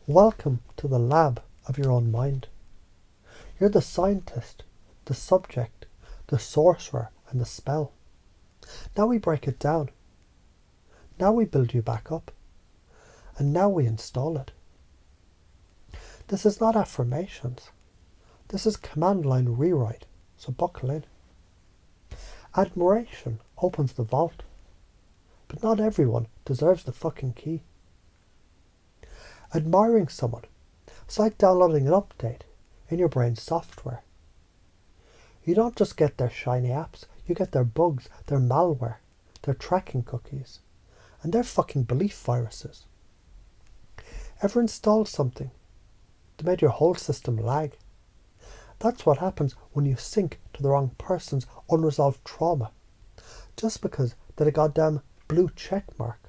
Welcome to the lab of your own mind. You're the scientist, the subject, the sorcerer, and the spell. Now we break it down. Now we build you back up. And now we install it. This is not affirmations. This is command line rewrite, so buckle in. Admiration opens the vault, but not everyone deserves the fucking key. Admiring someone is like downloading an update in your brain's software. You don't just get their shiny apps, you get their bugs, their malware, their tracking cookies, and their fucking belief viruses. Ever installed something that made your whole system lag? That's what happens when you sync to the wrong person's unresolved trauma, just because they had a goddamn blue check mark,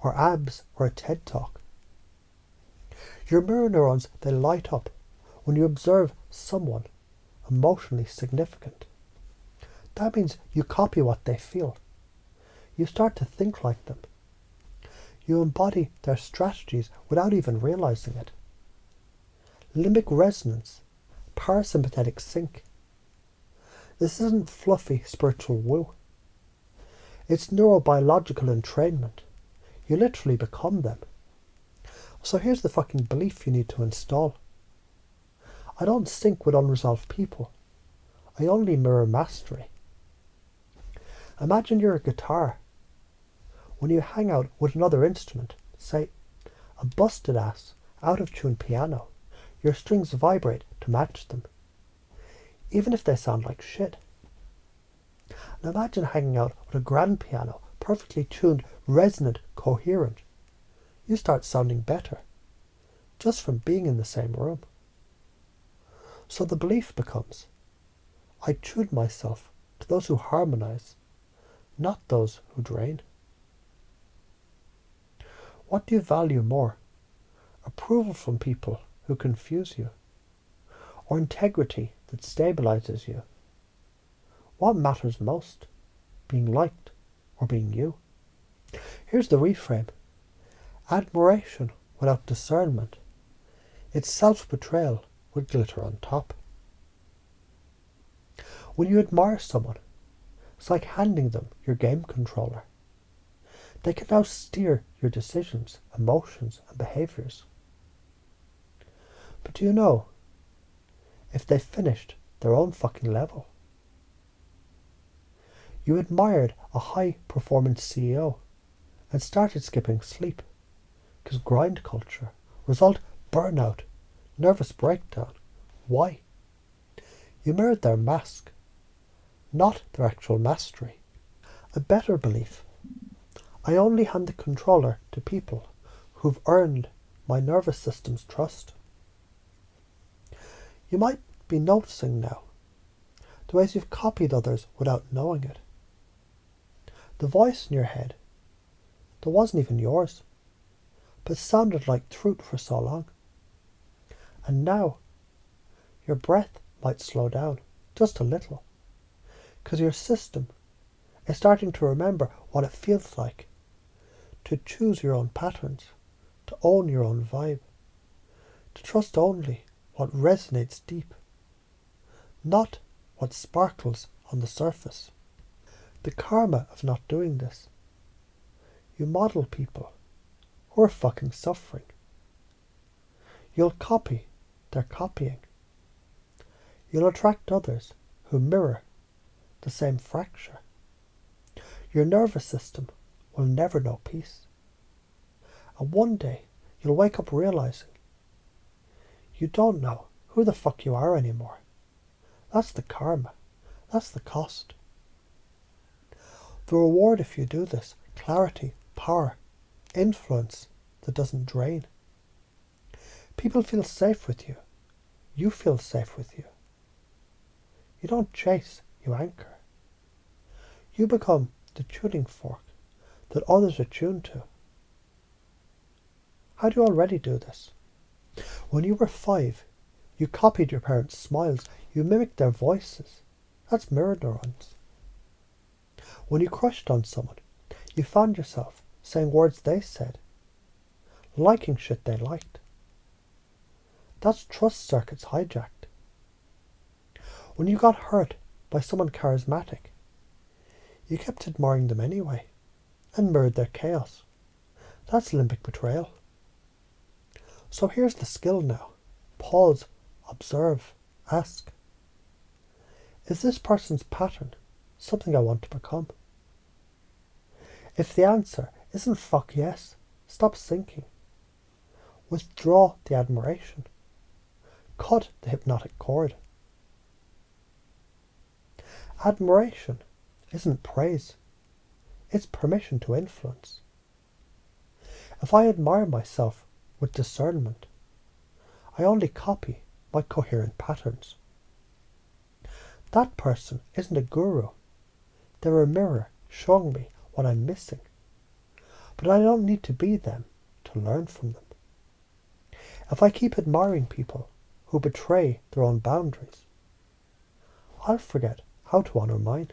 or abs, or a TED Talk. Your mirror neurons, they light up when you observe someone emotionally significant. That means you copy what they feel. You start to think like them. You embody their strategies without even realizing it. Limbic resonance, parasympathetic sync. This isn't fluffy spiritual woo. It's neurobiological entrainment. You literally become them. So here's the fucking belief you need to install. I don't sync with unresolved people. I only mirror mastery. Imagine you're a guitar. When you hang out with another instrument, say a busted ass, out of tune piano, your strings vibrate to match them, even if they sound like shit. And imagine hanging out with a grand piano, perfectly tuned, resonant, coherent. You start sounding better, just from being in the same room. So the belief becomes, I tune myself to those who harmonize, not those who drain. What do you value more? Approval from people who confuse you, or integrity that stabilizes you? What matters most? Being liked or being you? Here's the reframe. Admiration without discernment. It's self-betrayal with glitter on top. When you admire someone, it's like handing them your game controller. They can now steer your decisions, emotions, and behaviours. But do you know, if they finished their own fucking level? You admired a high-performance CEO and started skipping sleep because grind culture, result burnout, nervous breakdown. Why? You mirrored their mask, not their actual mastery. A better belief. I only hand the controller to people who've earned my nervous system's trust. You might be noticing now the ways you've copied others without knowing it. The voice in your head that wasn't even yours, but sounded like truth for so long. And now your breath might slow down just a little, because your system is starting to remember what it feels like to choose your own patterns, to own your own vibe, to trust only what resonates deep, not what sparkles on the surface. The karma of not doing this. You model people who are fucking suffering. You'll copy their copying. You'll attract others who mirror the same fracture. Your nervous system will never know peace. And one day you'll wake up realizing you don't know who the fuck you are anymore. That's the karma. That's the cost. The reward if you do this, clarity, power, influence that doesn't drain. People feel safe with you. You feel safe with you. You don't chase, you anchor. You become the tuning fork that others are tuned to. How do you already do this? When you were 5, you copied your parents' smiles. You mimicked their voices. That's mirror neurons. When you crushed on someone, you found yourself saying words they said, liking shit they liked. That's trust circuits hijacked. When you got hurt by someone charismatic, you kept admiring them anyway, and mirrored their chaos. That's limbic betrayal. So here's the skill now. Pause, observe, ask. Is this person's pattern something I want to become? If the answer isn't fuck yes, stop sinking. Withdraw the admiration. Cut the hypnotic cord. Admiration isn't praise. It's permission to influence. If I admire myself with discernment, I only copy my coherent patterns. That person isn't a guru. They're a mirror showing me what I'm missing. But I don't need to be them to learn from them. If I keep admiring people who betray their own boundaries, I'll forget how to honor mine.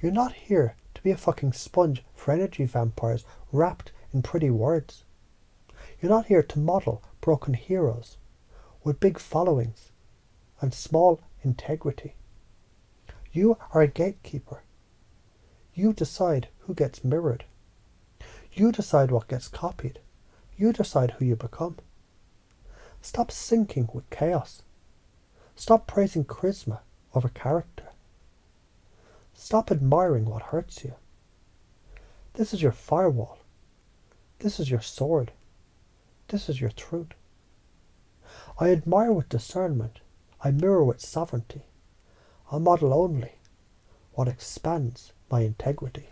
You're not here to be a fucking sponge for energy vampires wrapped in pretty words. You're not here to model broken heroes with big followings and small integrity. You are a gatekeeper. You decide who gets mirrored. You decide what gets copied. You decide who you become. Stop sinking with chaos. Stop praising charisma over character. Stop admiring what hurts you. This is your firewall. This is your sword. This is your truth. I admire with discernment. I mirror with sovereignty. I model only what expands my integrity.